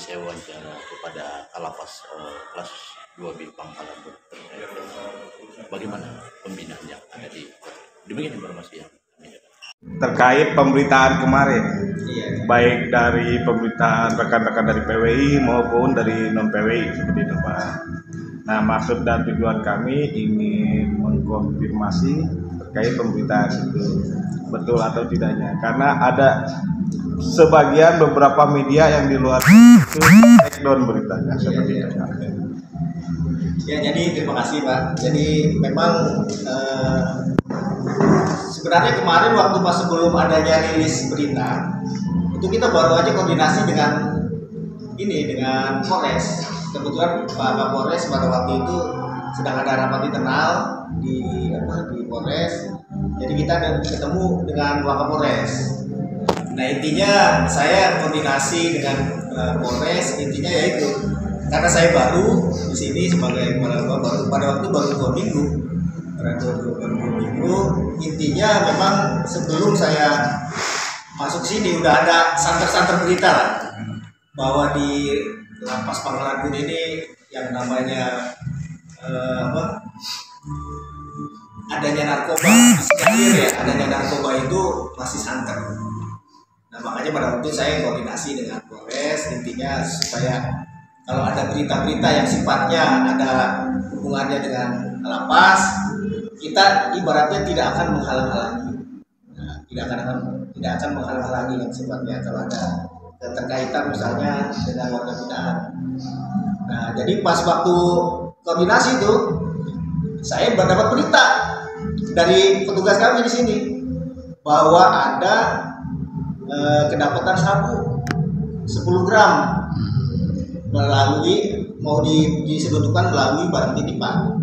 saya wawancara kepada Kalapas kelas 2B Pangkalan terkait bagaimana pembinaan yang ada di demikian informasi yang terkait pemberitaan kemarin, baik dari pemberitaan rekan-rekan dari PWI maupun dari non PWI seperti itu Pak. Nah, maksud dan tujuan kami ingin mengkonfirmasi terkait pemberitaan itu betul atau tidaknya, karena ada sebagian beberapa media yang di luar itu take down beritanya seperti itu. Ya, jadi terima kasih Pak. Jadi memang sebenarnya kemarin waktu pas sebelum adanya rilis berita itu kita baru aja koordinasi dengan Polres. Kebetulan Pak Kapolres pada waktu itu sedang ada rapat internal di Polres. Jadi kita ketemu dengan Wakapolres. Nah, intinya saya koordinasi dengan Polres, intinya yaitu karena saya baru di sini sebagai pada waktu baru 2 minggu. Intinya memang sebelum saya masuk sini udah ada santer-santer berita lah bahwa di Lapas Pangkalan Bun ini yang namanya adanya narkoba, adanya narkoba itu masih santer. Nah, makanya pada waktu saya koordinasi dengan Polres, intinya supaya kalau ada berita-berita yang sifatnya ada hubungannya dengan lapas, kita ibaratnya tidak akan menghalang-halangi. Nah, tidak akan menghalang-halangi yang sifatnya kalau ada keterkaitan misalnya dengan warga binaan. Nah, jadi pas waktu koordinasi itu saya mendapat berita dari petugas kami di sini bahwa ada kedapatan sabu 10 gram melalui diselundupkan melalui barang titipan.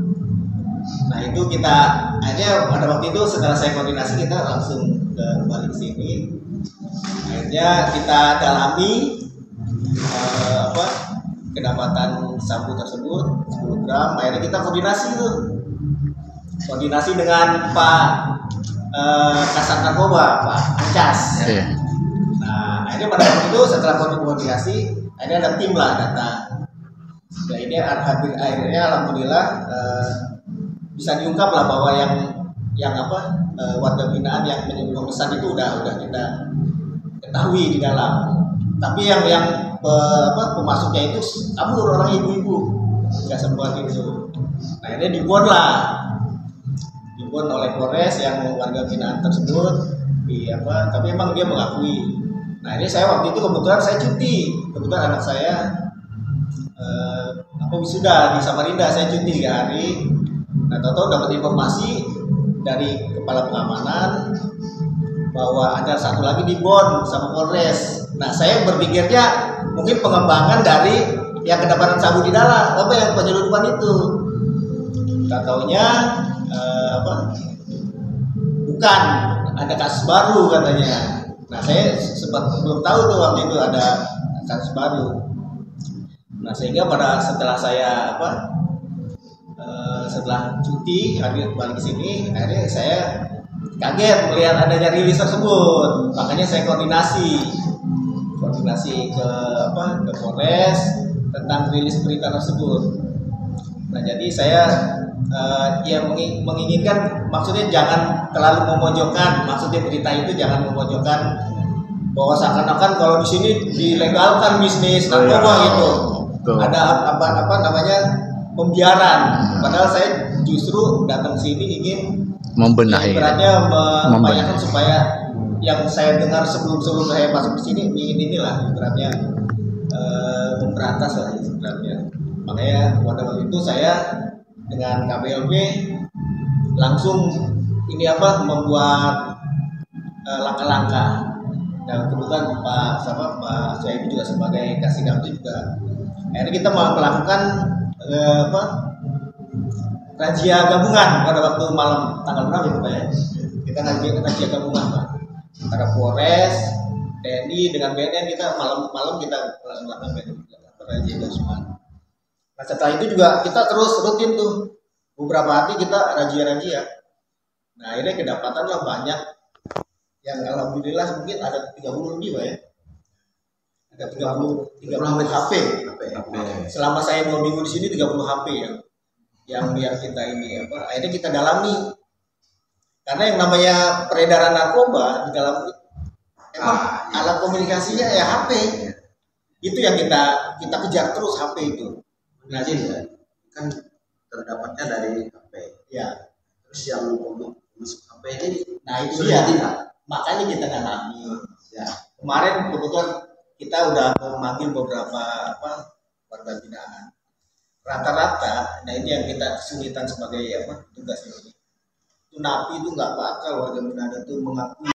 Nah, itu kita akhirnya pada waktu itu setelah saya koordinasi kita langsung balik sini. Akhirnya kita dalami kedapatan sabu tersebut 10 gram. Akhirnya kita koordinasi dengan Pak Kasat Narkoba, Pak Ancas. Iya. Nah, akhirnya pada waktu itu setelah koordinasi akhirnya ada tim lah data. Nah, ini akhirnya alhamdulillah bisa diungkap lah bahwa yang warga binaan yang memesan itu udah kita ketahui di dalam. Tapi yang pemasuknya itu kabur, orang ibu-ibu nggak sempat itu. Nah, akhirnya dibuat oleh Polres yang warga binaan tersebut tapi emang dia mengakui. Nah, ini saya waktu itu kebetulan saya cuti, kebetulan anak saya wisuda di Samarinda, saya cuti 3 hari. Nah, tahu-tahu dapat informasi dari kepala pengamanan bahwa ada satu lagi di Bon sama Polres. Nah, saya berpikirnya mungkin pengembangan dari yang kedapatan sabu di dalam, yang penyelundupan itu. Tak taunya bukan, ada kasus baru katanya. Nah, saya sempat belum tahu tuh waktu itu ada kasus baru. Nah, sehingga setelah saya setelah cuti balik ke sini, akhirnya saya kaget melihat adanya rilis tersebut. Makanya saya koordinasi ke Polres tentang rilis berita tersebut. Nah, jadi saya menginginkan, maksudnya jangan terlalu memojokkan, maksudnya berita itu jangan memojokkan bahwa seakan-akan kalau di sini dilegalkan bisnis narkoba gitu. Ada pembiaran. Padahal saya justru datang sini ingin membenahi, membayangkan supaya yang saya dengar sebelum saya masuk di sini ingin beratnya memberantas lah sebenarnya. Makanya pada waktu itu saya dengan KPLB langsung membuat langkah-langkah. Dan kebetulan Pak saya juga sebagai Kasih Damti juga. Akhirnya kita melakukan razia gabungan pada waktu malam tanggal berapa itu Pak ya? Kita razia gabungan Pak, antara Polres, TNI dengan BNN. Kita malam kita melakukan razia gabungan. Nah, setelah itu juga kita terus rutin tuh beberapa hari kita razia. Nah, akhirnya kedapatan lah banyak yang alhamdulillah mungkin ada 30 lebih Pak ya. Ada 30 HP. Selama saya 2 minggu di sini 30 HP yang kita ini akhirnya kita dalami. Karena yang namanya peredaran narkoba di dalam alat komunikasinya ya HP. Itu yang kita kejar terus HP itu. Nah, jadi kan terdapatnya dari HP. Ya. Terus yang masuk HP ini, Nah itu sudah dia. tidak. Makanya kita dalami. Ya. Kemarin kebetulan kita udah memanggil beberapa warga binaan. Rata-rata, nah ini yang kita kesulitan sebagai tugas ini. Itu napi itu nggak bakal warga binaan itu mengakui